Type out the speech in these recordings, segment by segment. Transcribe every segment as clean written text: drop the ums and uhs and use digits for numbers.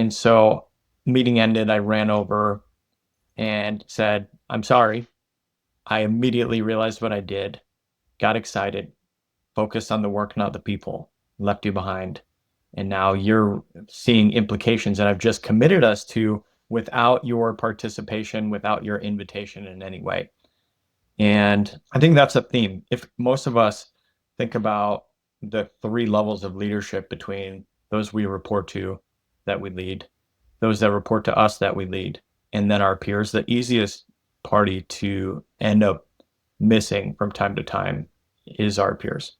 And so meeting ended, I ran over and said, I'm sorry. I immediately realized what I did, got excited, focused on the work, not the people, left you behind. And now you're seeing implications that I've just committed us to without your participation, without your invitation in any way. And I think that's a theme. If most of us think about the three levels of leadership between those we report to that we lead, those that report to us that we lead, and then our peers, the easiest party to end up missing from time to time is our peers.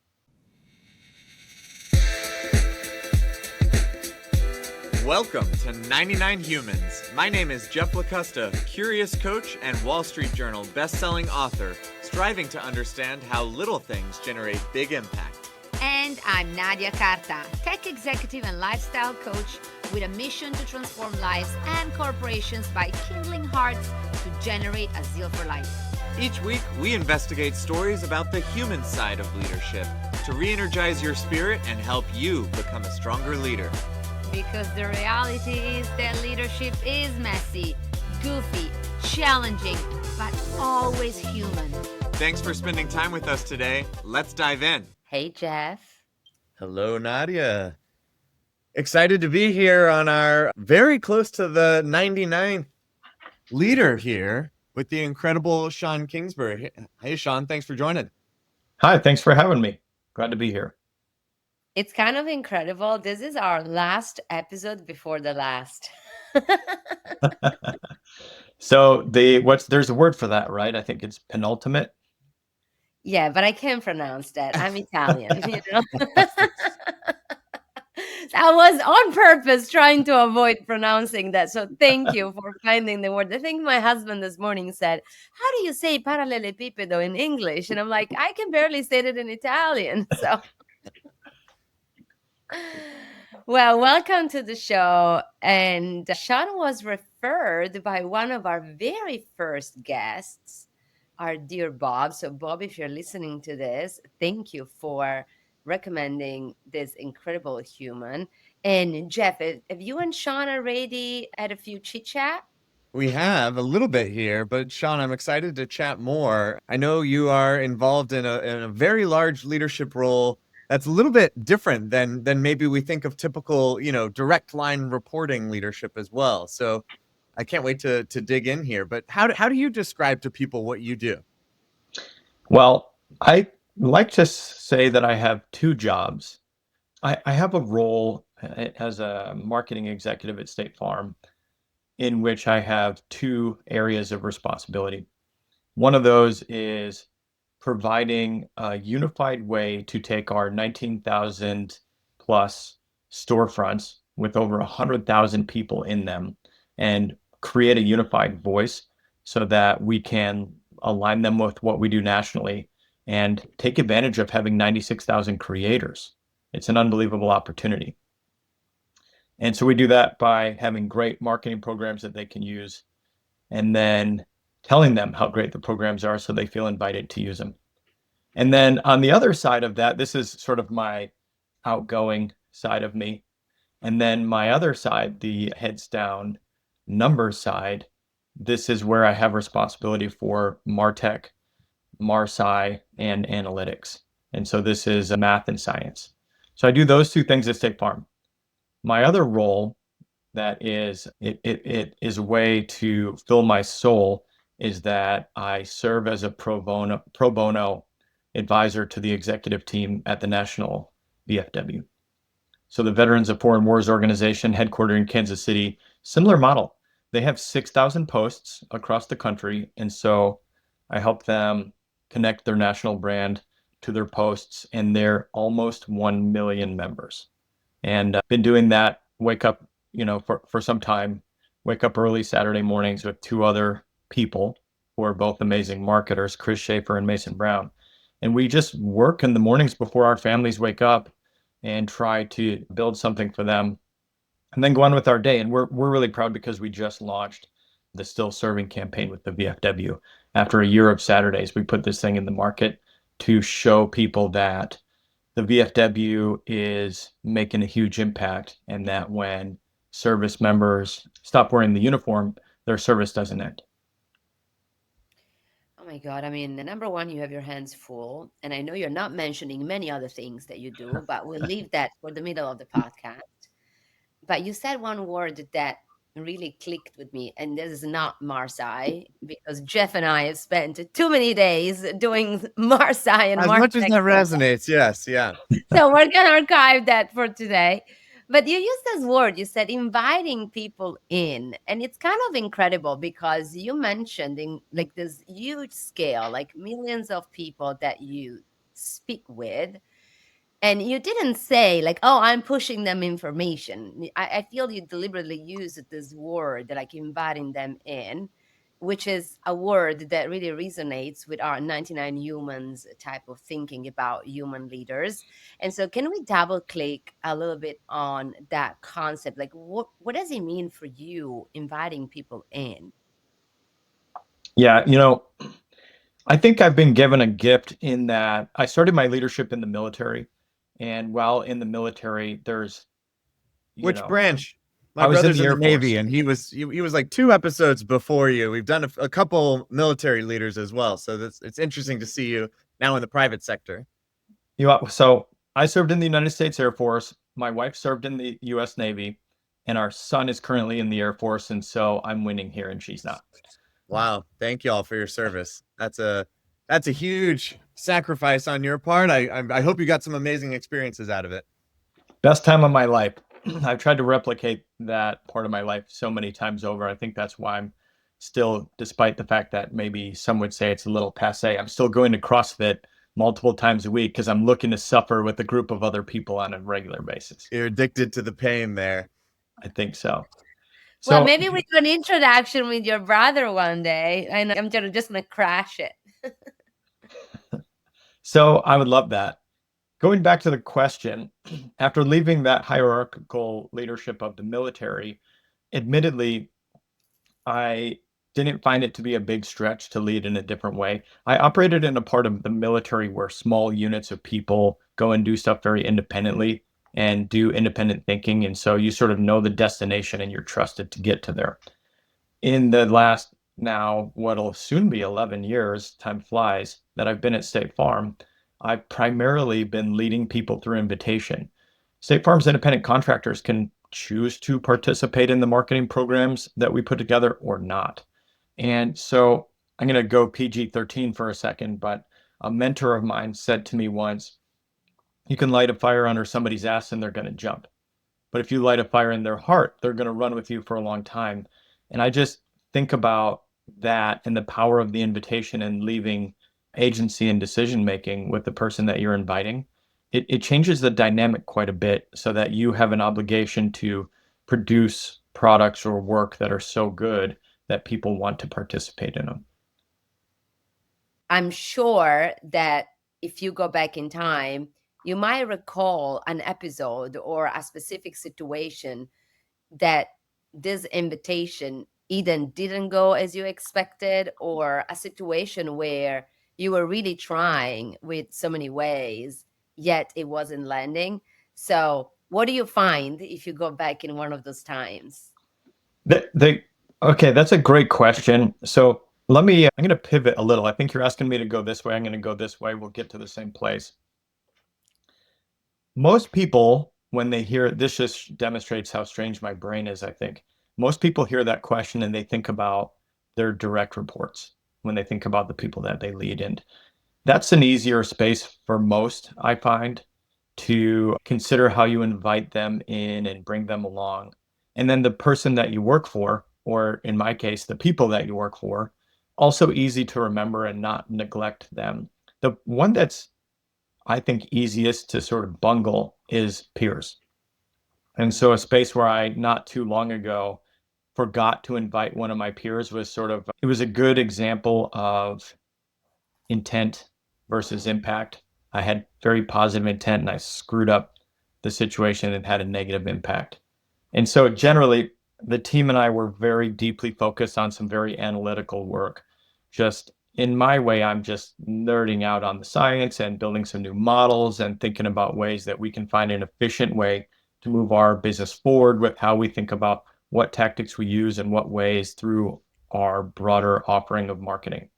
Welcome to 99 Humans. My name is Jeff LaCosta, curious coach and Wall Street Journal best-selling author, striving to understand how little things generate big impact. And I'm Nadia Carta, tech executive and lifestyle coach with a mission to transform lives and corporations by kindling hearts to generate a zeal for life. Each week, we investigate stories about the human side of leadership to re-energize your spirit and help you become a stronger leader. Because the reality is that leadership is messy, goofy, challenging, but always human. Thanks for spending time with us today. Let's dive in. Hey, Jeff. Hello, Nadia. Excited to be here on our very close to the 99th leader here with the incredible Sean Kingsbury. Hey, Sean, thanks for joining. Hi, thanks for having me. Glad to be here. It's kind of incredible. This is our last episode before the last. So there's a word for that, right? I think it's penultimate. Yeah, but I can't pronounce that. I'm Italian, you know. I was on purpose trying to avoid pronouncing that. So thank you for finding the word. I think my husband this morning said, "How do you say parallelepipedo in English?" And I'm like, I can barely say it in Italian. So well, welcome to the show. And Sean was referred by one of our very first guests, our dear Bob. So, Bob, if you're listening to this, thank you for recommending this incredible human. And Jeff, have you and Sean already had a few chit chat? We have a little bit here, but Sean, I'm excited to chat more. I know you are involved in a very large leadership role that's a little bit different than maybe we think of typical, direct line reporting leadership as well. So I can't wait to dig in here. But how do you describe to people what you do? Well, I like to say that I have two jobs. I have a role as a marketing executive at State Farm in which I have two areas of responsibility. One of those is providing a unified way to take our 19,000 plus storefronts with over 100,000 people in them and create a unified voice so that we can align them with what we do nationally and take advantage of having 96,000 creators. It's an unbelievable opportunity. And so we do that by having great marketing programs that they can use and then telling them how great the programs are so they feel invited to use them. And then on the other side of that, this is sort of my outgoing side of me. And then my other side, the heads down numbers side, this is where I have responsibility for MarTech, MarSci, and analytics. And so this is a math and science. So I do those two things at State Farm. My other role that is, it is a way to fill my soul is that I serve as a pro bono advisor to the executive team at the National VFW. So the Veterans of Foreign Wars organization headquartered in Kansas City, similar model. They have 6,000 posts across the country. And so I help them connect their national brand to their posts and their almost 1 million members. And I've been doing that, wake up, for some time, wake up early Saturday mornings with two other people who are both amazing marketers, Chris Schaefer and Mason Brown. And we just work in the mornings before our families wake up and try to build something for them and then go on with our day. And we're really proud because we just launched the Still Serving campaign with the VFW. After a year of Saturdays, we put this thing in the market to show people that the VFW is making a huge impact and that when service members stop wearing the uniform, their service doesn't end. Oh my God. I mean, number one, you have your hands full. And I know you're not mentioning many other things that you do, but we'll leave that for the middle of the podcast. But you said one word that really clicked with me, and this is not Marseille, because Jeff and I have spent too many days doing Marseille and As much as Marseille. that resonates, yes, yeah. So we're going to archive that for today. But you used this word, you said inviting people in. And it's kind of incredible because you mentioned in like this huge scale, like millions of people that you speak with. And you didn't say like, oh, I'm pushing them information. I feel you deliberately used this word, like inviting them in, which is a word that really resonates with our 99 humans type of thinking about human leaders. And so can we double click a little bit on that concept? Like what does it mean for you inviting people in? Yeah, I think I've been given a gift in that I started my leadership in the military. And while in the military, there's, you Which know, branch? My I was in brother's the in the Air Force. Navy, and he was like 2 episodes before you. We've done a couple military leaders as well, so it's interesting to see you now in the private sector. So I served in the United States Air Force. My wife served in the U.S. Navy, and our son is currently in the Air Force. And so I'm winning here and she's not. Wow, thank you all for your service. That's a huge sacrifice on your part. I hope you got some amazing experiences out of it. Best time of my life. I've tried to replicate that part of my life so many times over. I think that's why I'm still, despite the fact that maybe some would say it's a little passe, I'm still going to CrossFit multiple times a week because I'm looking to suffer with a group of other people on a regular basis. You're addicted to the pain there. I think so. Well, So, maybe we do an introduction with your brother one day. And I'm just going to crash it. so I would love that. Going back to the question, after leaving that hierarchical leadership of the military, admittedly, I didn't find it to be a big stretch to lead in a different way. I operated in a part of the military where small units of people go and do stuff very independently and do independent thinking. And so you sort of know the destination and you're trusted to get to there. In the last now, what'll soon be 11 years, time flies, that I've been at State Farm, I've primarily been leading people through invitation. State Farm's independent contractors can choose to participate in the marketing programs that we put together or not. And so I'm going to go PG-13 for a second, but a mentor of mine said to me once, you can light a fire under somebody's ass and they're going to jump. But if you light a fire in their heart, they're going to run with you for a long time. And I just think about that and the power of the invitation and leaving agency and decision making with the person that you're inviting. It changes the dynamic quite a bit so that you have an obligation to produce products or work that are so good that people want to participate in them. I'm sure that if you go back in time, you might recall an episode or a specific situation that this invitation either didn't go as you expected, or a situation where you were really trying with so many ways, yet it wasn't landing. So, what do you find if you go back in one of those times? Okay, that's a great question. So I'm going to pivot a little. I think you're asking me to go this way. I'm going to go this way. We'll get to the same place. Most people, when they hear this, just demonstrates how strange my brain is, I think. Most people hear that question and they think about their direct reports when they think about the people that they lead. And that's an easier space for most, I find, to consider how you invite them in and bring them along. And then the person that you work for, or in my case, the people that you work for, also easy to remember and not neglect them. The one that's, I think, easiest to sort of bungle is peers. And so a space where I not too long ago forgot to invite one of my peers was it was a good example of intent versus impact. I had very positive intent and I screwed up the situation and had a negative impact. And so generally, the team and I were very deeply focused on some very analytical work. Just in my way, I'm just nerding out on the science and building some new models and thinking about ways that we can find an efficient way to move our business forward with how we think about what tactics we use in what ways through our broader offering of marketing.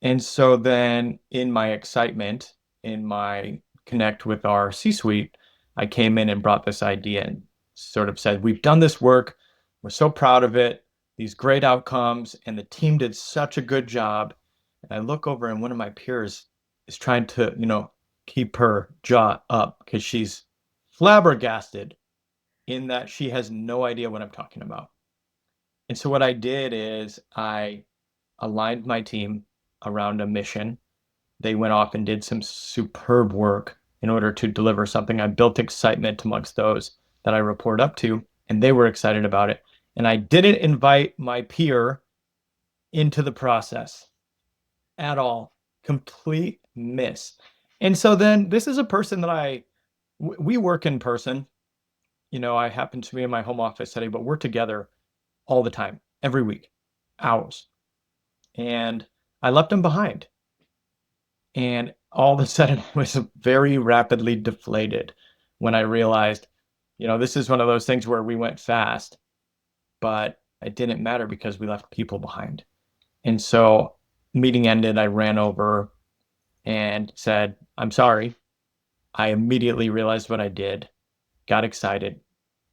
And so then in my excitement, in my connect with our C-suite, I came in and brought this idea and sort of said, we've done this work. We're so proud of it. These great outcomes, and the team did such a good job. And I look over and one of my peers is trying to, keep her jaw up because she's flabbergasted in that she has no idea what I'm talking about. And so what I did is I aligned my team around a mission. They went off and did some superb work in order to deliver something. I built excitement amongst those that I report up to, and they were excited about it. And I didn't invite my peer into the process at all. Complete miss. And so then this is a person that we work in person. I happen to be in my home office setting, but we're together all the time, every week, hours. And I left him behind. And all of a sudden, I was very rapidly deflated when I realized, this is one of those things where we went fast, but it didn't matter because we left people behind. And so meeting ended, I ran over and said, I'm sorry. I immediately realized what I did, got excited,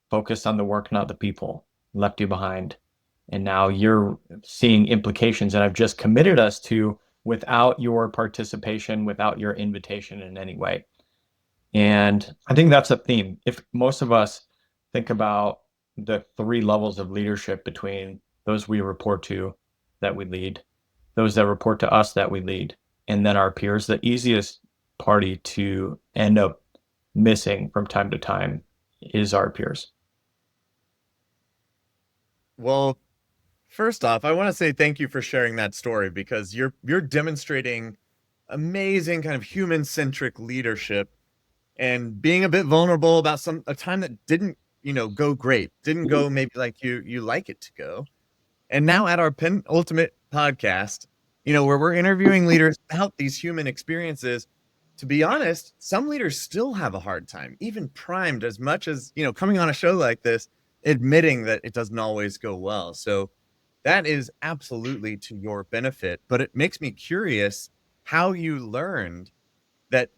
focused on the work, not the people, left you behind. And now you're seeing implications that I've just committed us to without your participation, without your invitation in any way. And I think that's a theme. If most of us think about the 3 levels of leadership between those we report to that we lead, those that report to us that we lead, and then our peers, the easiest party to end up missing from time to time is our peers. Well, first off, I want to say thank you for sharing that story, because you're demonstrating amazing kind of human-centric leadership and being a bit vulnerable about a time that didn't, go great, didn't go maybe like you like it to go. And now at our penultimate podcast, where we're interviewing leaders about these human experiences, to be honest, some leaders still have a hard time, even primed, as much as, coming on a show like this, admitting that it doesn't always go well. So that is absolutely to your benefit, but it makes me curious how you learned that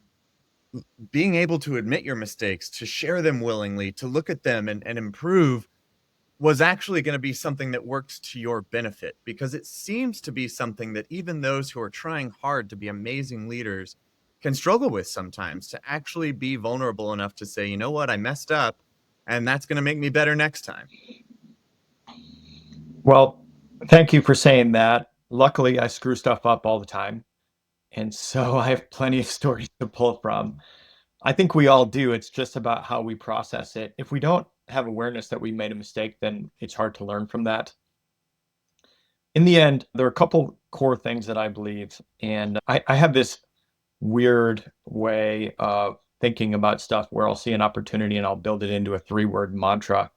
being able to admit your mistakes, to share them willingly, to look at them and improve was actually going to be something that worked to your benefit, because it seems to be something that even those who are trying hard to be amazing leaders can struggle with sometimes, to actually be vulnerable enough to say, you know what, I messed up, and that's going to make me better next time. Well, thank you for saying that. Luckily, I screw stuff up all the time. And so I have plenty of stories to pull from. I think we all do. It's just about how we process it. If we don't have awareness that we made a mistake, then it's hard to learn from that. In the end, there are a couple core things that I believe. And I have this weird way of thinking about stuff where I'll see an opportunity and I'll build it into a 3-word mantra.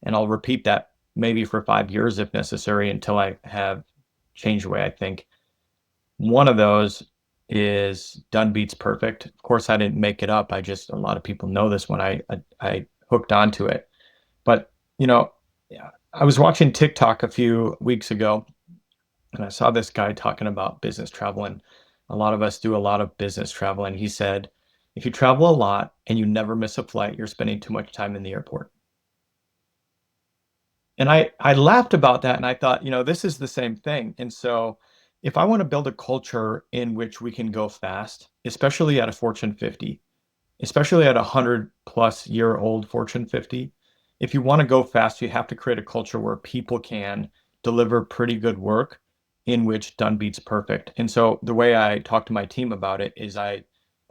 And I'll repeat that maybe for 5 years if necessary until I have changed the way I think. One of those is done beats perfect. Of course, I didn't make it up. A lot of people know this when I hooked onto it. But, yeah, I was watching TikTok a few weeks ago and I saw this guy talking about business travel. And a lot of us do a lot of business travel. And he said, if you travel a lot and you never miss a flight, you're spending too much time in the airport. And I laughed about that and I thought, this is the same thing. And so if I want to build a culture in which we can go fast, especially at a Fortune 50, especially at a 100-plus-year-old Fortune 50, if you want to go fast, you have to create a culture where people can deliver pretty good work in which done beats perfect. And so the way I talk to my team about it is I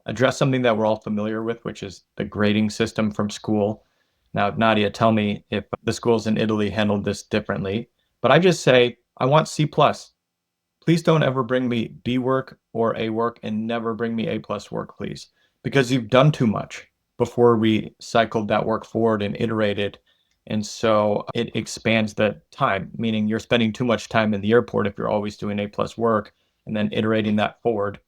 address something that we're all familiar with, which is the grading system from school. Now, Nadia, tell me if the schools in Italy handled this differently, but I just say, I want C+. Please don't ever bring me B work or A work, and never bring me A+ work, please, because you've done too much before we cycled that work forward and iterated. And so it expands the time, meaning you're spending too much time in the airport if you're always doing A+ work and then iterating that forward.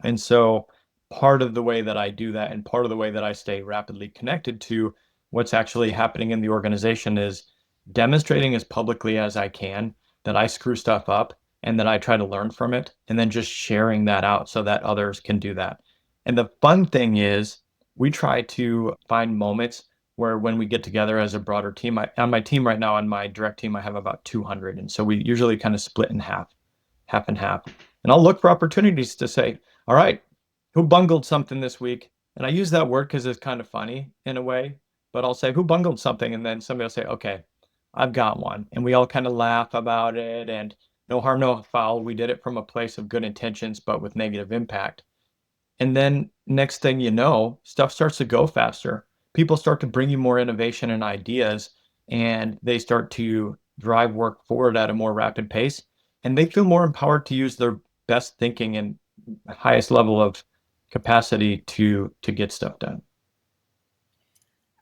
And so part of the way that I do that and part of the way that I stay rapidly connected to what's actually happening in the organization is demonstrating as publicly as I can that I screw stuff up and that I try to learn from it, and then just sharing that out so that others can do that. And the fun thing is, we try to find moments where when we get together as a broader team, on my team right now, on my direct team, I have about 200. And so we usually kind of split in half, half and half. And I'll look for opportunities to say, all right, who bungled something this week? And I use that word because it's kind of funny in a way, but I'll say, who bungled something? And then somebody will say, okay, I've got one. And we all kind of laugh about it, and no harm, no foul. We did it from a place of good intentions, but with negative impact. And then next thing you know, stuff starts to go faster. People start to bring you more innovation and ideas, and they start to drive work forward at a more rapid pace. And they feel more empowered to use their best thinking and highest level of capacity to get stuff done.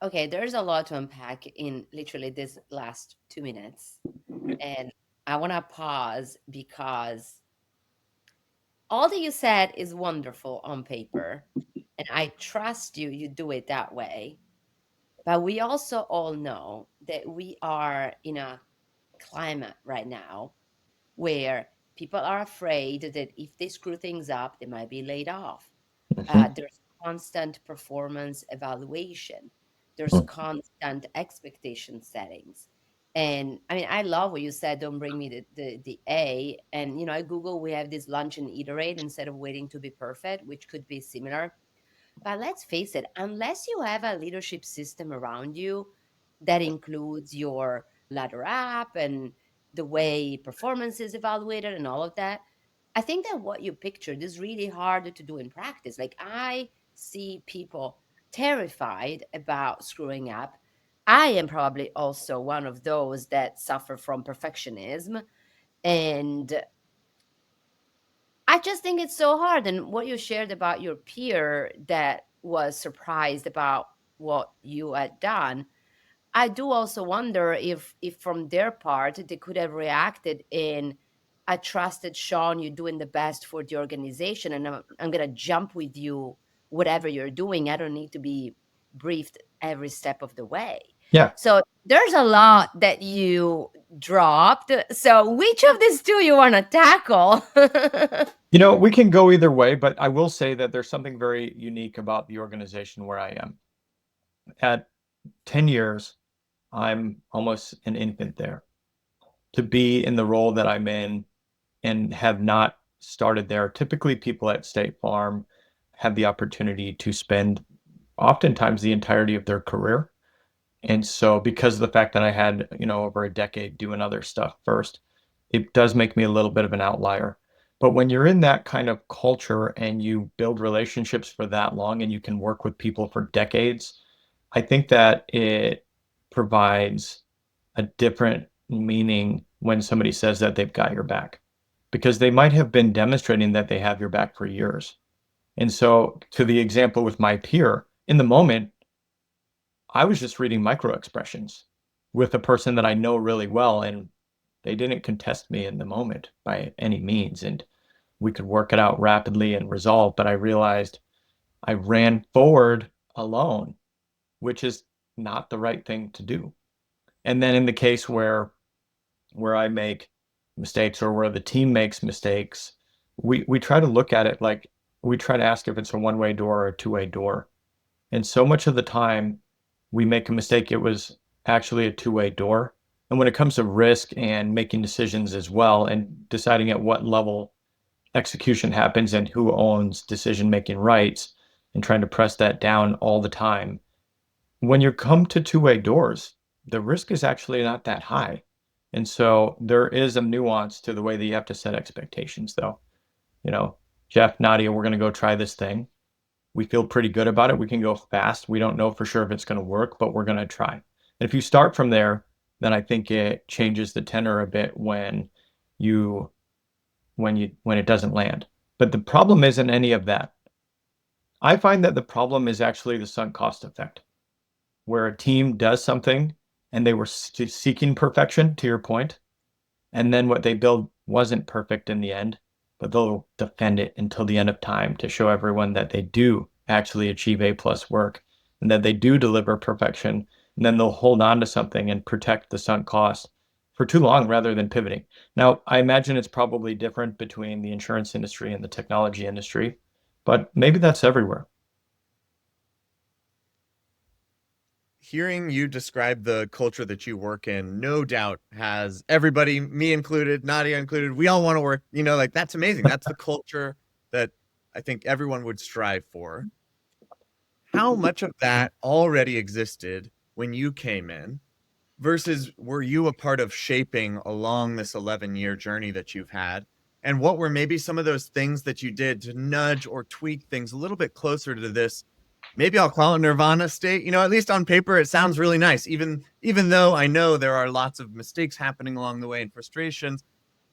Okay, there's a lot to unpack in literally this last 2 minutes. And I want to pause because all that you said is wonderful on paper. And I trust you, you do it that way. But we also all know that we are in a climate right now where people are afraid that if they screw things up, they might be laid off. There's constant performance evaluation. There's constant expectation settings. And I mean, I love what you said, don't bring me the A. And, at Google, we have this lunch and iterate instead of waiting to be perfect, which could be similar. But let's face it, unless you have a leadership system around you that includes your ladder app and the way performance is evaluated and all of that, I think that what you pictured is really hard to do in practice. Like, I see people terrified about screwing up. I am probably also one of those that suffer from perfectionism. And I just think it's so hard. And what you shared about your peer that was surprised about what you had done, I do also wonder if from their part they could have reacted in, I trusted Sean, you're doing the best for the organization, and I'm gonna jump with you whatever you're doing. I don't need to be briefed every step of the way. Yeah. So there's a lot that you dropped. So which of these two you want to tackle? We can go either way, but I will say that there's something very unique about the organization where I am. At 10 years, I'm almost an infant there. To be in the role that I'm in and have not started there, typically people at State Farm have the opportunity to spend oftentimes the entirety of their career. And so because of the fact that I had, over a decade doing other stuff first, it does make me a little bit of an outlier. But when you're in that kind of culture and you build relationships for that long and you can work with people for decades, I think that it provides a different meaning when somebody says that they've got your back, because they might have been demonstrating that they have your back for years. And so, to the example with my peer, in the moment, I was just reading micro expressions with a person that I know really well, and they didn't contest me in the moment by any means. And we could work it out rapidly and resolve. But I realized I ran forward alone, which is not the right thing to do. And then in the case where I make mistakes or where the team makes mistakes, we try to look at it like we try to ask if it's a one-way door or a two-way door. And so much of the time we make a mistake, it was actually a two-way door. And when it comes to risk and making decisions as well, and deciding at what level execution happens and who owns decision-making rights, and trying to press that down all the time, when you come to two-way doors, the risk is actually not that high. And so there is a nuance to the way that you have to set expectations, though. Jeff, Nadia, we're going to go try this thing. We feel pretty good about it. We can go fast. We don't know for sure if it's going to work, but we're going to try. And if you start from there, then I think it changes the tenor a bit when it doesn't land. But the problem isn't any of that. I find that the problem is actually the sunk cost effect, where a team does something and they were seeking perfection, to your point, and then what they build wasn't perfect in the end. but they'll defend it until the end of time to show everyone that they do actually achieve A+ work and that they do deliver perfection. And then they'll hold on to something and protect the sunk cost for too long rather than pivoting. Now, I imagine it's probably different between the insurance industry and the technology industry, but maybe that's everywhere. Hearing you describe the culture that you work in, no doubt has everybody, me included, Nadia included, we all want to work, like that's amazing. That's the culture that I think everyone would strive for. How much of that already existed when you came in versus were you a part of shaping along this 11-year journey that you've had? And what were maybe some of those things that you did to nudge or tweak things a little bit closer to this? Maybe I'll call it Nirvana state. At least on paper, it sounds really nice. Even though I know there are lots of mistakes happening along the way and frustrations,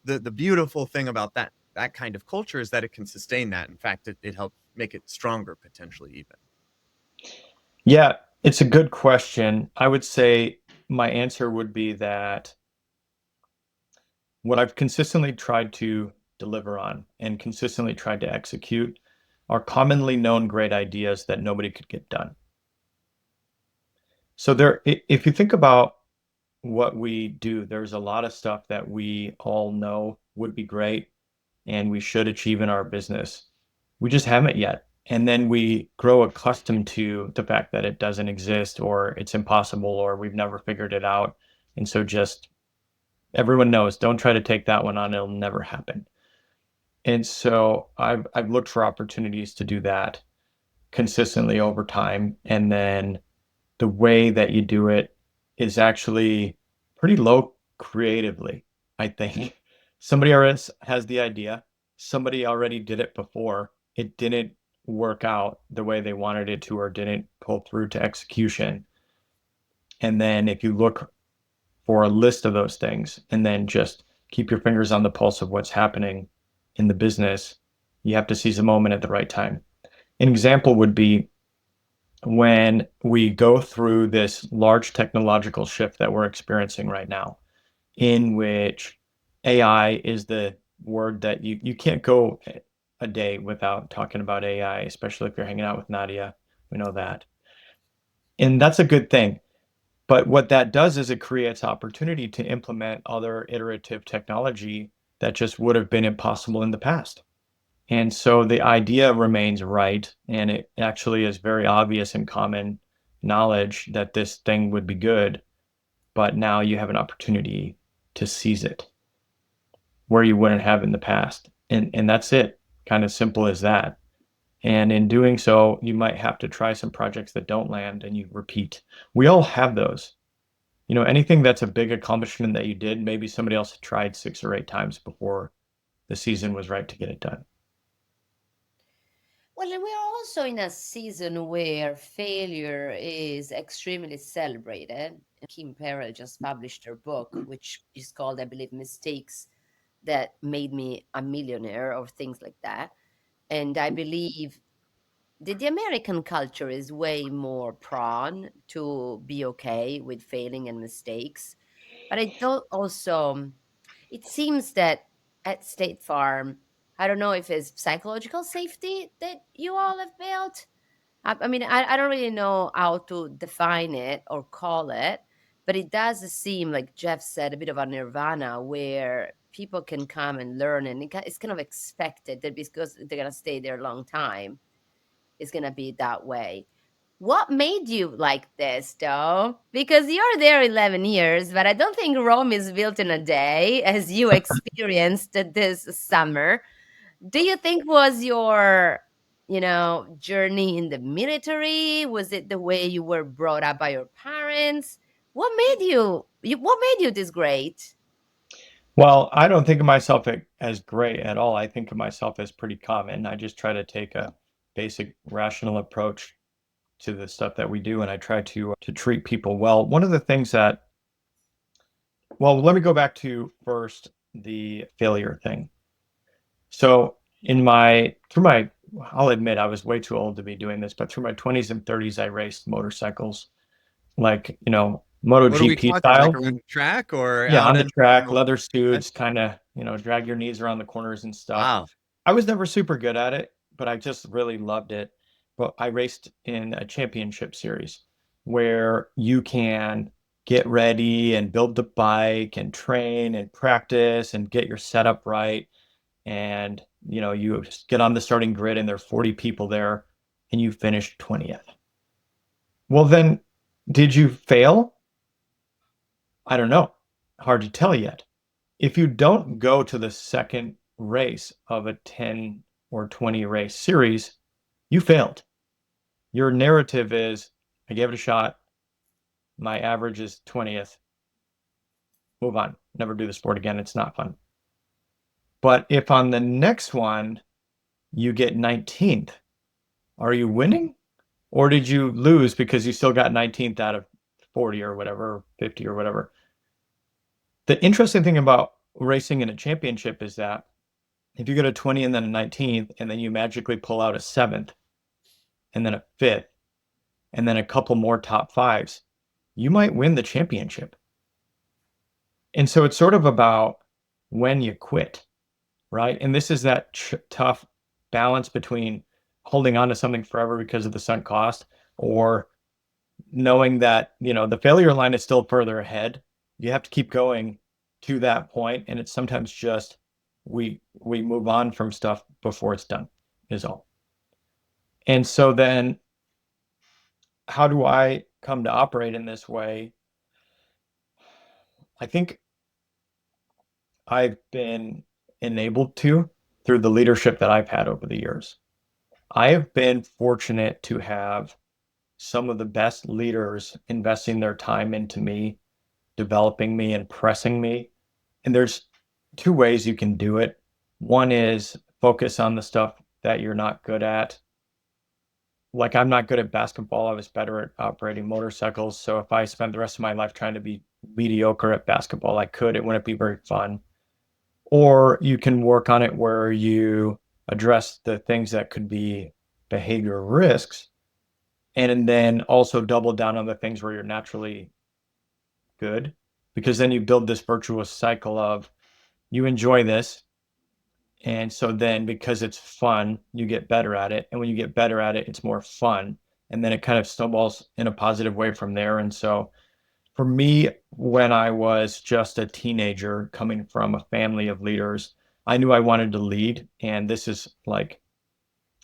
the beautiful thing about that kind of culture is that it can sustain that. In fact, it helps make it stronger potentially even. Yeah, it's a good question. I would say my answer would be that what I've consistently tried to deliver on and consistently tried to execute are commonly known great ideas that nobody could get done. So if you think about what we do, there's a lot of stuff that we all know would be great and we should achieve in our business. We just haven't yet. And then we grow accustomed to the fact that it doesn't exist or it's impossible or we've never figured it out. And so just everyone knows, don't try to take that one on, it'll never happen. And so I've looked for opportunities to do that consistently over time. And then the way that you do it is actually pretty low creatively, I think. Somebody else has the idea, somebody already did it before, it didn't work out the way they wanted it to or didn't pull through to execution. And then if you look for a list of those things and then just keep your fingers on the pulse of what's happening in the business, you have to seize a moment at the right time. An example would be when we go through this large technological shift that we're experiencing right now, in which AI is the word that you can't go a day without talking about AI, especially if you're hanging out with Nadia. We know that. And that's a good thing. But what that does is it creates opportunity to implement other iterative technology that just would have been impossible in the past. And so the idea remains right, and it actually is very obvious and common knowledge that this thing would be good, but now you have an opportunity to seize it where you wouldn't have in the past. And that's it, kind of simple as that. And in doing so, you might have to try some projects that don't land and you repeat. We all have those. Anything that's a big accomplishment that you did, maybe somebody else had tried 6 or 8 times before the season was right to get it done. Well, and we're also in a season where failure is extremely celebrated. Kim Perrell just published her book, which is called, I believe, Mistakes That Made Me a Millionaire, or things like that. And I believe the American culture is way more prone to be okay with failing and mistakes. But I don't also, it seems that at State Farm, I don't know if it's psychological safety that you all have built. I mean, I don't really know how to define it or call it, but it does seem, like Jeff said, a bit of a nirvana where people can come and learn, and it's kind of expected that because they're going to stay there a long time, it's going to be that way. What made you like this, though? Because you're there 11 years, but I don't think Rome is built in a day, as you experienced this summer. Do you think was your, journey in the military? Was it the way you were brought up by your parents? What made you this great? Well, I don't think of myself as great at all. I think of myself as pretty common. I just try to take a basic rational approach to the stuff that we do, and I try to treat people well. One of the things well, let me go back to first the failure thing. So I'll admit I was way too old to be doing this, but through my 20s and 30s, I raced motorcycles like, What are we MotoGP talking? Like style. around the track or Yeah, out on the in track, general? leather suits, kind of, drag your knees around the corners and stuff. Wow. I was never super good at it, but I just really loved it. But I raced in a championship series where you can get ready and build the bike and train and practice and get your setup right. And, you just get on the starting grid and there are 40 people there and you finish 20th. Well, then, did you fail? I don't know. Hard to tell yet. If you don't go to the second race of a 10 or 20 race series, you failed. Your narrative is, I gave it a shot. My average is 20th. Move on. Never do the sport again. It's not fun. But if on the next one you get 19th, are you winning? Or did you lose because you still got 19th out of 40 or whatever, 50 or whatever? The interesting thing about racing in a championship is that if you get a 20 and then a 19th, and then you magically pull out a 7th, and then a 5th, and then a couple more top fives, you might win the championship. And so it's sort of about when you quit, right? And this is that tough balance between holding on to something forever because of the sunk cost, or knowing that, the failure line is still further ahead. You have to keep going to that point, and it's sometimes just we move on from stuff before it's done, is all. And so then how do I come to operate in this way? I think I've been enabled to through the leadership that I've had over the years. I have been fortunate to have some of the best leaders investing their time into me, developing me and pressing me. And there's two ways you can do it. One is focus on the stuff that you're not good at. Like, I'm not good at basketball. I was better at operating motorcycles. So if I spent the rest of my life trying to be mediocre at basketball, I could. It wouldn't be very fun. Or you can work on it where you address the things that could be behavior risks, and then also double down on the things where you're naturally good, because then you build this virtuous cycle of you enjoy this. And so then because it's fun, you get better at it. And when you get better at it, it's more fun. And then it kind of snowballs in a positive way from there. And so for me, when I was just a teenager coming from a family of leaders, I knew I wanted to lead. And this is like,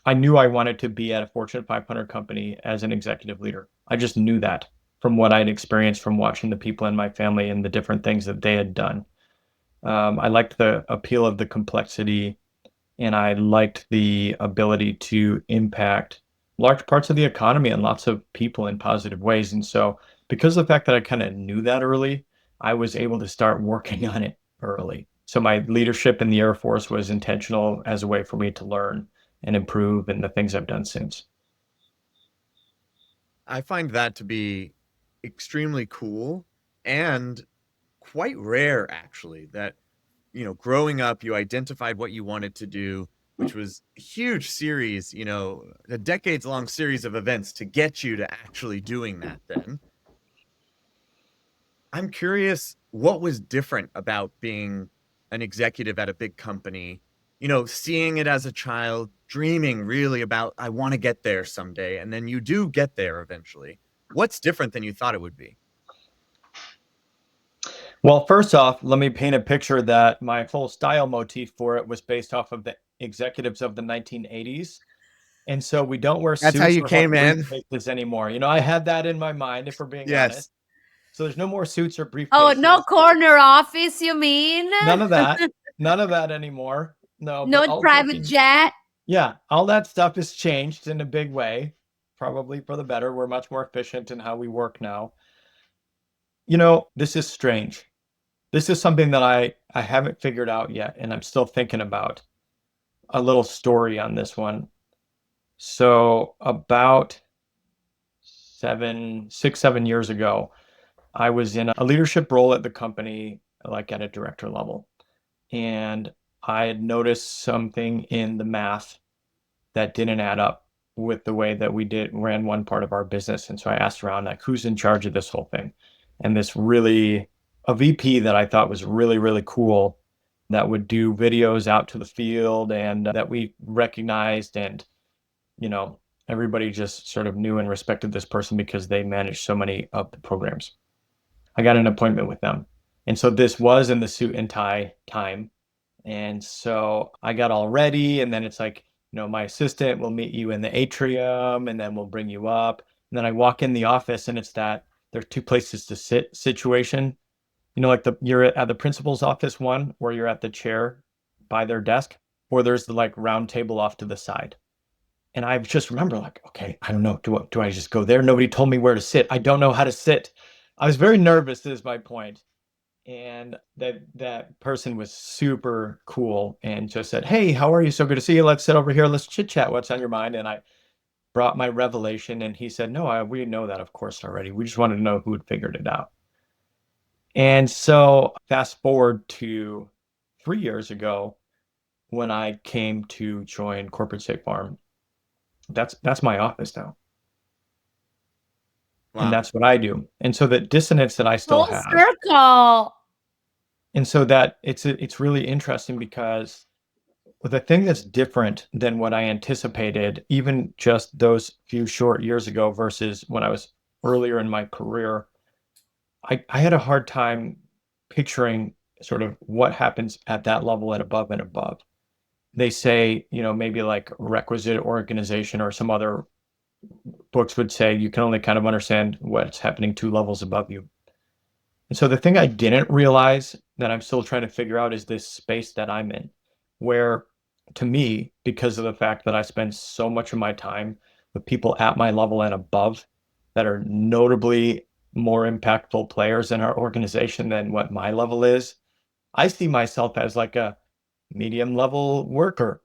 I knew I wanted to be at a Fortune 500 company as an executive leader. I just knew that from what I'd experienced from watching the people in my family and the different things that they had done. I liked the appeal of the complexity, and I liked the ability to impact large parts of the economy and lots of people in positive ways. And so, because of the fact that I kind of knew that early, I was able to start working on it early. So, my leadership in the Air Force was intentional as a way for me to learn and improve in the things I've done since. I find that to be extremely cool and quite rare, actually, that, growing up, you identified what you wanted to do, which was a huge series, a decades long series of events to get you to actually doing that then. I'm curious, what was different about being an executive at a big company, seeing it as a child, dreaming really about, I want to get there someday, and then you do get there eventually. What's different than you thought it would be? Well, first off, let me paint a picture that my whole style motif for it was based off of the executives of the 1980s. And so we don't wear That's how suits you or have came in? briefcases anymore. I had that in my mind, if we're being Yes. honest. So there's no more suits or Oh, no briefcases. corner office, you mean? None of that. None of that anymore. No, but No all private joking. jet? Yeah, all that stuff has changed in a big way, probably for the better. We're much more efficient in how we work now. This is strange. This is something that I haven't figured out yet, and I'm still thinking about. A little story on this one. So about 7 years ago, I was in a leadership role at the company, like at a director level. And I had noticed something in the math that didn't add up with the way that we ran one part of our business. And so I asked around, like, who's in charge of this whole thing? and a VP that I thought was really, really cool, that would do videos out to the field and that we recognized, and everybody just sort of knew and respected this person because they managed so many of the programs. I got an appointment with them. And so this was in the suit and tie time. And so I got all ready, and then it's like, my assistant will meet you in the atrium, and then we'll bring you up. And then I walk in the office, and it's that there's two places to sit situation. Like you're at the principal's office one, where you're at the chair by their desk, or there's the like round table off to the side. And I just remember like, okay, I don't know. Do I just go there? Nobody told me where to sit. I don't know how to sit. I was very nervous, is my point. And that person was super cool and just said, "Hey, how are you? So good to see you. Let's sit over here. Let's chit chat. What's on your mind?" And I brought my revelation, and he said, "No, we know that, of course, already. We just wanted to know who had figured it out." And so fast forward to 3 years ago when I came to join Corporate State Farm. That's my office now. And Wow. that's what I do. And so the dissonance that I still Full have, circle. and so that it's really interesting because the thing that's different than what I anticipated, even just those few short years ago versus when I was earlier in my career, I had a hard time picturing sort of what happens at that level and above and above. They say, maybe like requisite organization, or some other books would say you can only kind of understand what's happening 2 levels above you. And so the thing I didn't realize that I'm still trying to figure out is this space that I'm in, where to me, because of the fact that I spend so much of my time with people at my level and above that are notably more impactful players in our organization than what my level is, I see myself as like a medium level worker.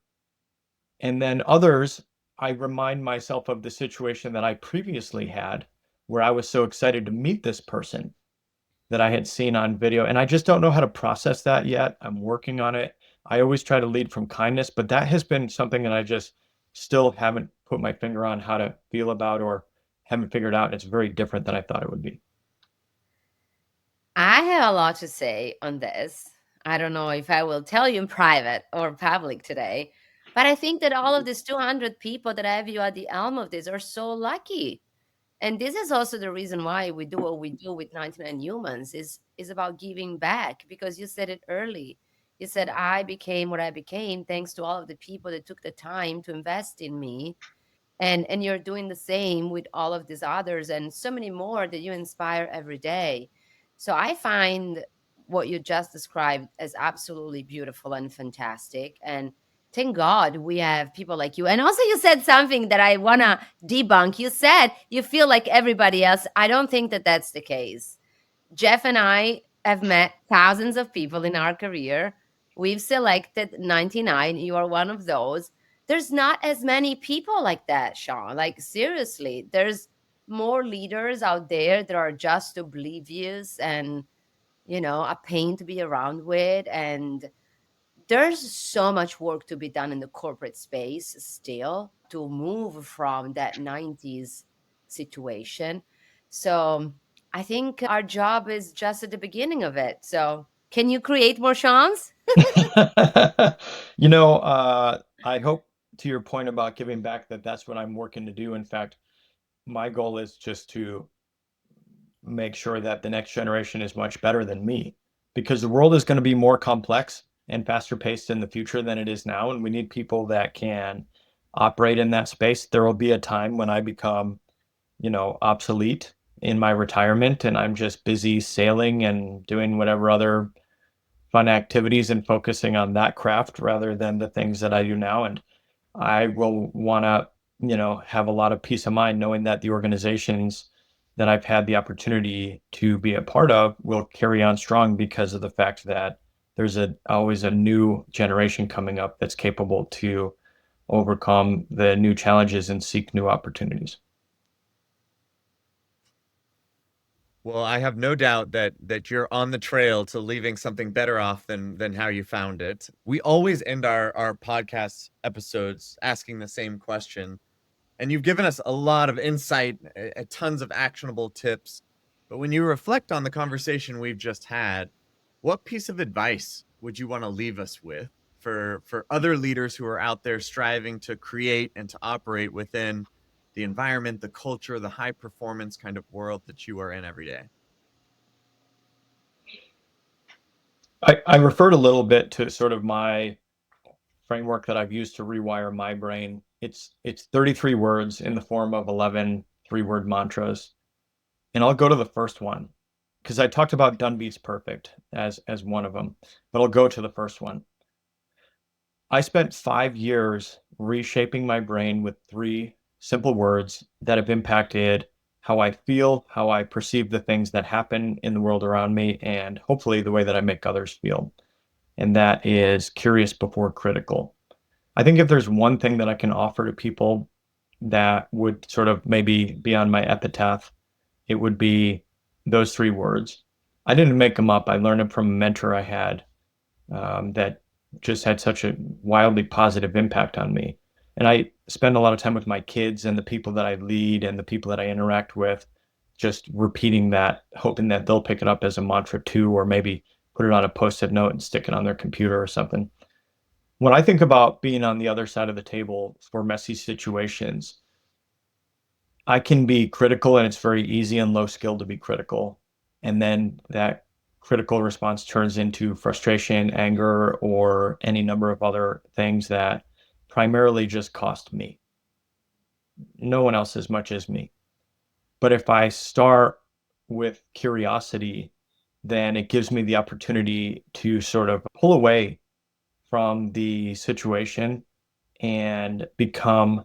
And then others, I remind myself of the situation that I previously had where I was so excited to meet this person that I had seen on video. And I just don't know how to process that yet. I'm working on it. I always try to lead from kindness, but that has been something that I just still haven't put my finger on how to feel about, or haven't figured out. It's very different than I thought it would be. I have a lot to say on this. I don't know if I will tell you in private or public today, but I think that all of these 200 people that have you at the helm of this are so lucky. And this is also the reason why we do what we do with 99 Humans is about giving back, because you said it early. You said I became what I became thanks to all of the people that took the time to invest in me, and you're doing the same with all of these others and so many more that you inspire every day. So I find what you just described as absolutely beautiful and fantastic, and thank God we have people like you. And also you said something that I want to debunk. You said you feel like everybody else. I don't think that that's the case. Jeff and I have met thousands of people in our career. We've selected 99. You are one of those. There's not as many people like that, Sean. Like, seriously, there's more leaders out there that are just oblivious and, a pain to be around with. And there's so much work to be done in the corporate space still to move from that 90s situation. So I think our job is just at the beginning of it. So can you create more Sean's? I hope, to your point about giving back, that's what I'm working to do. In fact, my goal is just to make sure that the next generation is much better than me, because the world is going to be more complex and faster paced in the future than it is now. And we need people that can operate in that space. There will be a time when I become, obsolete in my retirement, and I'm just busy sailing and doing whatever other fun activities and focusing on that craft rather than the things that I do now. And I will want to, have a lot of peace of mind knowing that the organizations that I've had the opportunity to be a part of will carry on strong, because of the fact that there's always a new generation coming up that's capable to overcome the new challenges and seek new opportunities. Well, I have no doubt that you're on the trail to leaving something better off than how you found it. We always end our podcast episodes asking the same question, and you've given us a lot of insight, tons of actionable tips. But when you reflect on the conversation we've just had, what piece of advice would you want to leave us with for other leaders who are out there striving to create and to operate within the environment, the culture, the high performance kind of world that you are in every day? I referred a little bit to sort of my framework that I've used to rewire my brain. It's 33 words in the form of 11 three-word mantras. And I'll go to the first one because I talked about done beats perfect as one of them, but I'll go to the first one. I spent 5 years reshaping my brain with three simple words that have impacted how I feel, how I perceive the things that happen in the world around me, and hopefully the way that I make others feel. And that is curious before critical. I think if there's one thing that I can offer to people that would sort of maybe be on my epitaph, it would be those three words. I didn't make them up. I learned them from a mentor I had that just had such a wildly positive impact on me. And I spend a lot of time with my kids and the people that I lead and the people that I interact with, just repeating that, hoping that they'll pick it up as a mantra too, or maybe put it on a post-it note and stick it on their computer or something. When I think about being on the other side of the table for messy situations, I can be critical and it's very easy and low skill to be critical. And then that critical response turns into frustration, anger, or any number of other things that primarily just cost me. No one else as much as me. But if I start with curiosity, then it gives me the opportunity to sort of pull away from the situation and become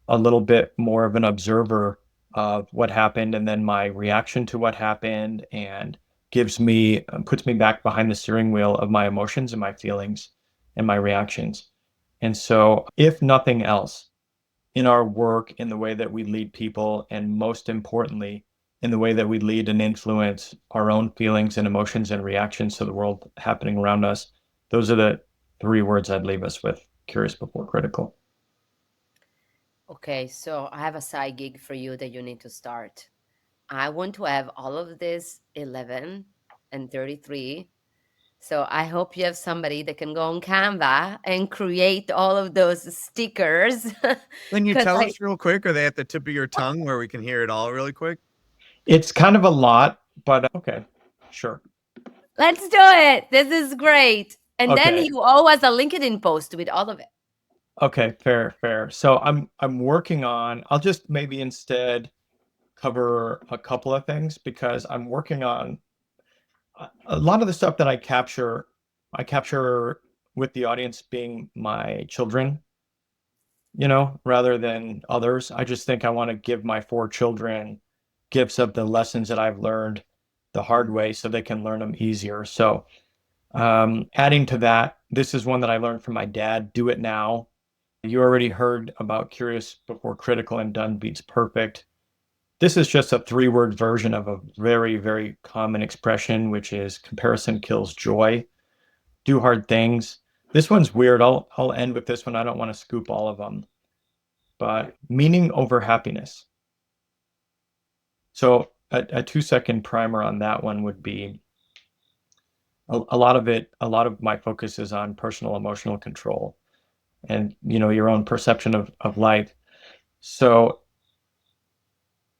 a little bit more of an observer of what happened and then my reaction to what happened, and gives me puts me back behind the steering wheel of my emotions and my feelings and my reactions. And so if nothing else, in our work, in the way that we lead people, and most importantly in the way that we lead and influence our own feelings and emotions and reactions to the world happening around us, those are the three words I'd leave us with: curious before critical. Okay, so I have a side gig for you that you need to start. I want to have all of this 11 and 33. So I hope you have somebody that can go on Canva and create all of those stickers. Can you Because tell us real quick? Are they at the tip of your tongue where we can hear it all really quick? It's kind of a lot, but okay, sure. let's do it. This is great. And then Okay. you owe us a LinkedIn post with all of it. Okay, fair. So I'm working on, I'll just maybe instead cover a couple of things because I'm working on a lot of the stuff that I capture with the audience being my children, rather than others. I just think I want to give my four children gifts of the lessons that I've learned the hard way so they can learn them easier. So, adding to that, this is one that I learned from my dad: do it now. You already heard about curious before critical and done beats perfect. This is just a three-word version of a very, very common expression, which is comparison kills joy. Do hard things. This one's weird. I'll end with this one. I don't want to scoop all of them, but meaning over happiness. So a 2-second primer on that one would be a lot of my focus is on personal emotional control and your own perception of life. So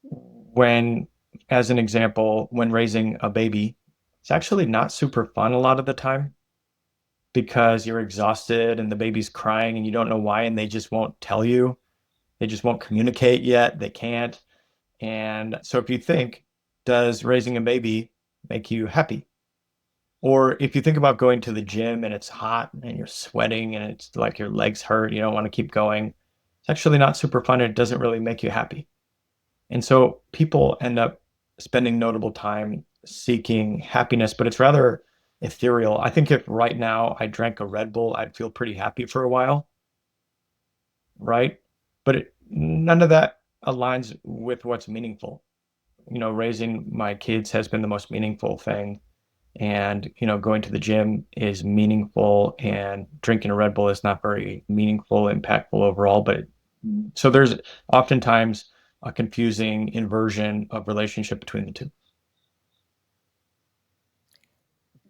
when, as an example, when raising a baby, it's actually not super fun a lot of the time because you're exhausted and the baby's crying and you don't know why, and they just won't tell you. They just won't communicate yet. They can't. And so if you think, does raising a baby make you happy? Or if you think about going to the gym and it's hot and you're sweating and it's like your legs hurt, you don't want to keep going, it's actually not super fun. It doesn't really make you happy. And so people end up spending notable time seeking happiness, but it's rather ethereal. I think if right now I drank a Red Bull, I'd feel pretty happy for a while, right? But none of that aligns with what's meaningful. Raising my kids has been the most meaningful thing. And, going to the gym is meaningful, and drinking a Red Bull is not very meaningful, impactful overall. But so there's oftentimes a confusing inversion of relationship between the two.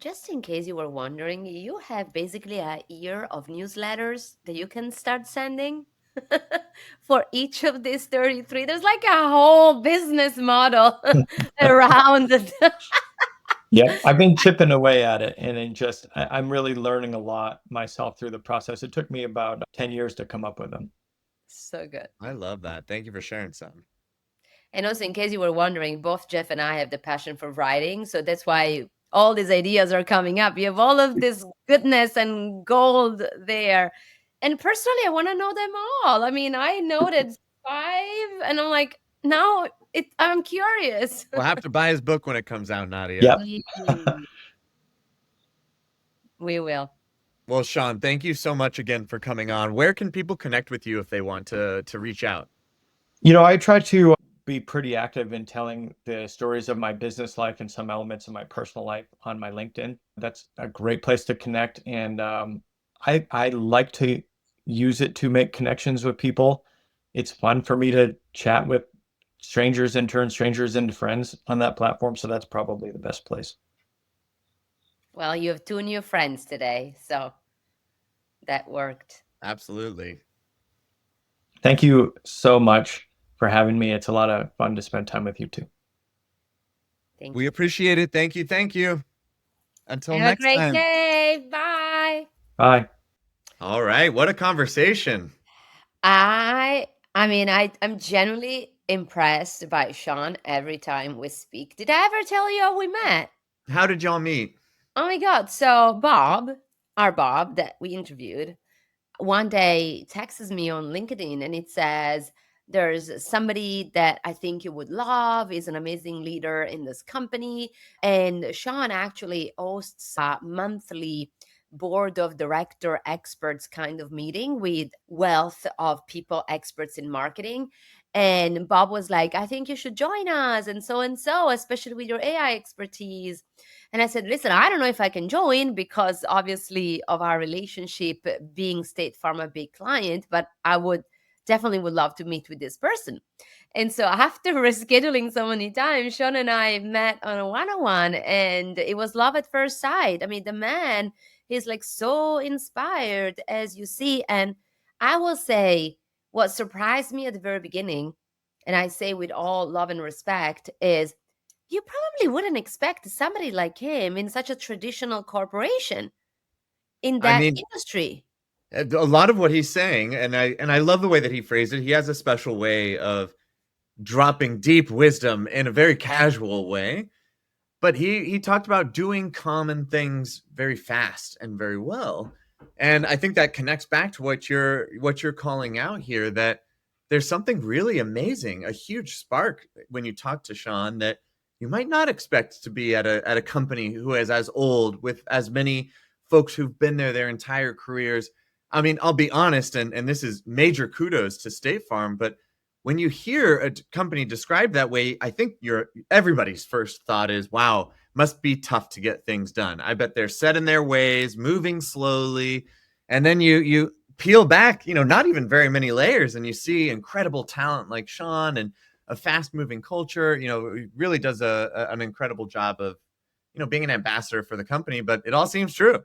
Just in case you were wondering, you have basically a year of newsletters that you can start sending for each of these 33. There's like a whole business model around it. Yeah, I've been chipping away at it, and I'm really learning a lot myself through the process. It took me about 10 years to come up with them. So good. I love that. Thank you for sharing some. And also, in case you were wondering, both Jeff and I have the passion for writing. So that's why all these ideas are coming up. You have all of this goodness and gold there. And personally, I want to know them all. I mean, I noted 5, and I'm like, now I'm curious. We'll have to buy his book when it comes out, Nadia. Yep. Mm. We will. Well, Sean, thank you so much again for coming on. Where can people connect with you if they want to reach out? I try to be pretty active in telling the stories of my business life and some elements of my personal life on my LinkedIn. That's a great place to connect. And I like to use it to make connections with people. It's fun for me to chat with strangers and turn strangers into friends on that platform. So that's probably the best place. Well, you have 2 new friends today. So that worked. Absolutely. Thank you so much for having me. It's a lot of fun to spend time with you too. Thank We you. appreciate it. Thank you. Thank you. Until Have a next great time. day. Bye. Bye. All right. What a conversation. I'm genuinely impressed by Sean every time we speak. Did I ever tell you how we met? How did y'all meet? Oh my God. So Bob, our Bob that we interviewed, one day texts me on LinkedIn and it says, there's somebody that I think you would love, is an amazing leader in this company. And Sean actually hosts a monthly board of director experts kind of meeting with wealth of people experts in marketing. And Bob was like, I think you should join us and so, especially with your AI expertise. And I said, listen, I don't know if I can join because obviously of our relationship being State Farm a big client, but I would definitely would love to meet with this person. And so after rescheduling so many times, Sean and I met on a one-on-one and it was love at first sight. I mean, the man is like so inspired as you see. And I will say what surprised me at the very beginning, and I say with all love and respect, is you probably wouldn't expect somebody like him in such a traditional corporation in I that mean, industry. a lot of what he's saying, and I love the way that he phrased it. He has a special way of dropping deep wisdom in a very casual way. But he talked about doing common things very fast and very well. And I think that connects back to what you're calling out here, that there's something really amazing, a huge spark when you talk to Sean that you might not expect to be at a company who is as old, with as many folks who've been there their entire careers. I mean, I'll be honest, and this is major kudos to State Farm, but when you hear a company described that way, I think everybody's first thought is, wow, must be tough to get things done. I bet they're set in their ways, moving slowly. And then you peel back, not even very many layers, and you see incredible talent like Sean and a fast moving culture. He really does an incredible job of, being an ambassador for the company, but it all seems true.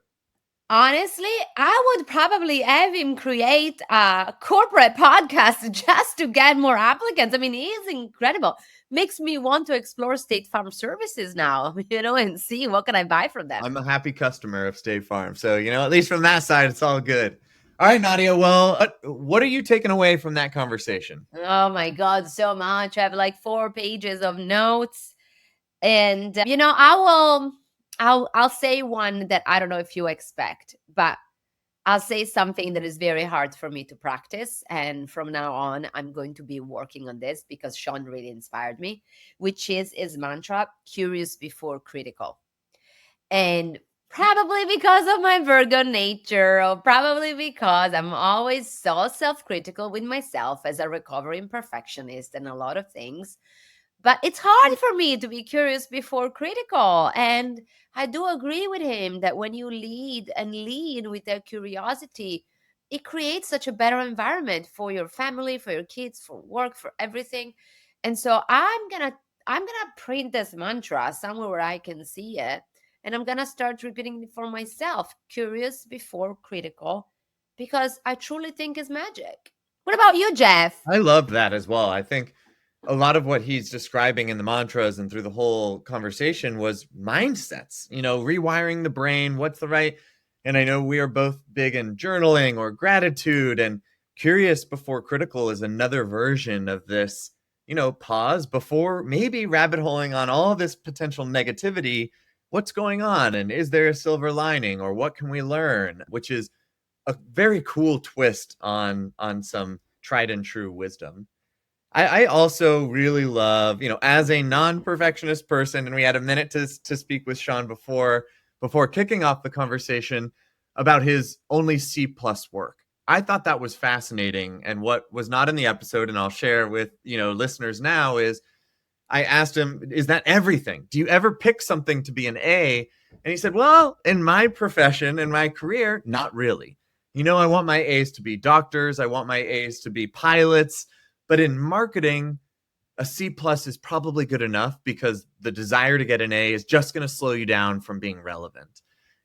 Honestly, I would probably have him create a corporate podcast just to get more applicants. I mean, he is incredible. Makes me want to explore State Farm services now, and see what can I buy from them. I'm a happy customer of State Farm. So, at least from that side, it's all good. All right, Nadia. Well, what are you taking away from that conversation? Oh my God, so much. I have like 4 pages of notes. And I'll say one that I don't know if you expect, but I'll say something that is very hard for me to practice. And from now on, I'm going to be working on this because Sean really inspired me, which is his mantra, curious before critical. And probably because of my Virgo nature, or probably because I'm always so self critical with myself as a recovering perfectionist and a lot of things. But it's hard for me to be curious before critical. And I do agree with him that when you lead and lead with that curiosity, it creates such a better environment for your family, for your kids, for work, for everything. And so I'm gonna print this mantra somewhere where I can see it And I'm going to start repeating it for myself, curious before critical, because I truly think it's magic. What about you, Jeff? I love that as well. I think a lot of what he's describing in the mantras and through the whole conversation was mindsets, rewiring the brain. What's the right? And I know we are both big in journaling or gratitude, and curious before critical is another version of this, pause before maybe rabbit holing on all this potential negativity. What's going on? And is there a silver lining, or what can we learn? Which is a very cool twist on some tried and true wisdom. I also really love, as a non-perfectionist person, and we had a minute to speak with Sean before kicking off the conversation about his only C plus work. I thought that was fascinating. And what was not in the episode, and I'll share with listeners now, is I asked him, is that everything? Do you ever pick something to be an A? And he said, well, in my profession, in my career, not really. I want my A's to be doctors. I want my A's to be pilots. But in marketing, a C plus is probably good enough, because the desire to get an A is just going to slow you down from being relevant.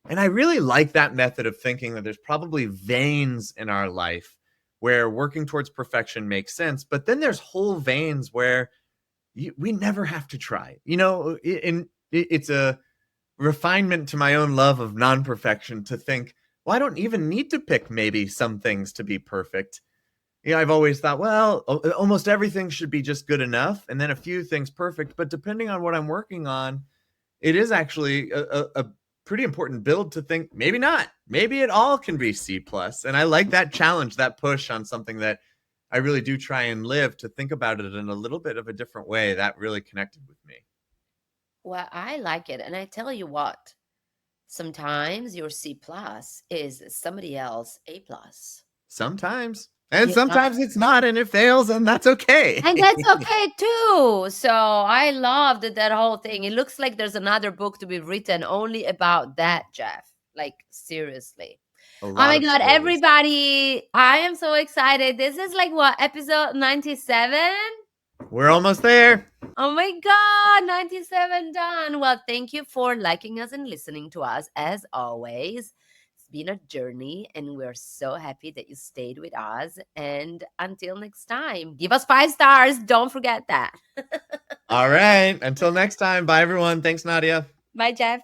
And I really like that method of thinking, that there's probably veins in our life where working towards perfection makes sense. But then there's whole veins where we never have to try. It's a refinement to my own love of non-perfection to think, well, I don't even need to pick maybe some things to be perfect. I've always thought, well, almost everything should be just good enough, and then a few things perfect. But depending on what I'm working on, it is actually a pretty important build to think maybe not. Maybe it all can be C plus. And I like that challenge, that push on something that I really do try and live, to think about it in a little bit of a different way. That really connected with me. Well, I like it. And I tell you what, sometimes your C plus is somebody else A plus. Sometimes. And sometimes it's not, and it fails, and that's okay. And that's okay too. So I loved that whole thing. It looks like there's another book to be written only about that, Jeff. Like, seriously. Oh my God, stories. everybody. I am so excited. This is like what, episode 97? We're almost there. Oh my God, 97 done. Well, thank you for liking us and listening to us as always. It's been a journey, and we're so happy that you stayed with us. And until next time, give us 5 stars. Don't forget that. All right. Until next time. Bye, everyone. Thanks, Nadia. Bye, Jeff.